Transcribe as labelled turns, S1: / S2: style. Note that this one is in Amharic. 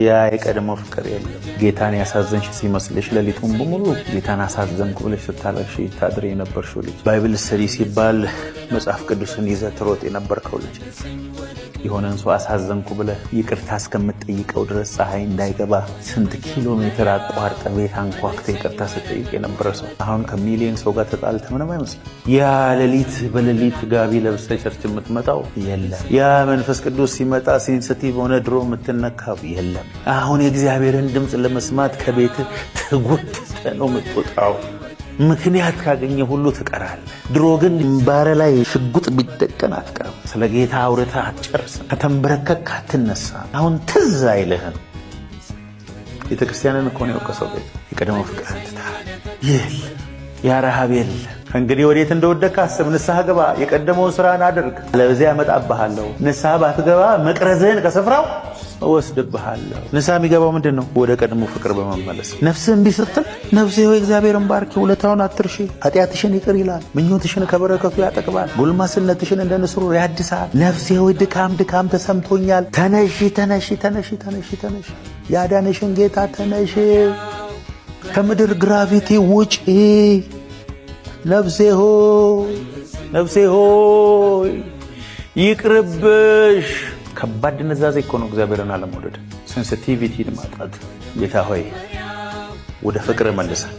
S1: ያ የቀድሞ ፍቅር የለም። ጌታን ያሳዘንሽ ሲመስልሽ ለሊቱን በሙሉ ጌታን አሳዘንኩ ብለሽ ስታለቅሽ ታድሪ የነበርሽው ልጅ፣ ባይብል ስተዲ ሲባል መጽሐፍ ቅዱስን ይዘህ ትሮጥ የነበርከው ልጅ፣ የሆነን ሰው አሳዘንኩ ብለህ ይቅርታ እስከምትጠይቀው ድረስ ፀሐይ እንዳይገባ ስንት ኪሎ ሜትር አቋርጠ ቤት አንኳኩተህ ይቅርታ ስትጠይቅ የነበረ ሰው አሁን ከሚሊዮን ሰው ጋር ተጣልተህ ምንም አይመስልም። ያ ሌሊት በሌሊት ጋቢ ለብሰህ ቸርች የምትመጣው የለም። ያ መንፈስ ቅዱስ ሲመጣ ሴንሲቲቭ ሆነ ድሮ የምትነካው የለም። አሁን የእግዚአብሔርን ድምፅ ለመስማት ከቤት ተጎትተህ ነው የምትወጣው። ምክንያት ካገኘ ሁሉ ትቀራለህ። ድሮ ግን ባረ ላይ ሽጉጥ ቢደቀን አትቀርም። ስለ ጌታ አውርተህ አትጨርስም። ከተንበረከክ አትነሳ። አሁን ትዝ አይልህም። ቤተክርስቲያንን እኮ ነው የወቀሰው ጌታ። የቀደመው ፍቅር ትተሃል። ያ ረሃብ የለ። ከእንግዲህ ወዴት እንደወደቅህ አስብ። ንስሐ ግባ። የቀደመውን ስራን አድርግ። ለዚያ ያመጣብሃለሁ። ንስሐ ባትገባ መቅረዝህን ከስፍራው እወስድብሃለሁ። ንስሐ የሚገባው ምንድን ነው? ወደ ቀድሞ ፍቅር በመመለስ ነፍስህ እምቢ ስትል ነፍሴ ሆይ እግዚአብሔርን ባርኪ፣ ውለታውን አትርሺ፣ ኃጢአትሽን ይቅር ይላል፣ ምኞትሽን ከበረከቱ ያጠግባል፣ ጎልማስነትሽን እንደ ንስሩ ያድሳል። ነፍሴ ሆይ ድካም ድካም ተሰምቶኛል፣ ተነሺ ተነሺ ተነሺ ተነሺ ተነሺ፣ ያዳነሽን ጌታ ተነሺ፣ ከምድር ግራቪቲ ውጪ። ነፍሴ ሆይ ነፍሴ ሆይ ይቅርብሽ። ከባድ ንዛዜ እኮ ነው እግዚአብሔርን አለመውደድ፣ ሴንሲቲቪቲን ማጣት። ጌታ ሆይ ወደ ፍቅር መልሰን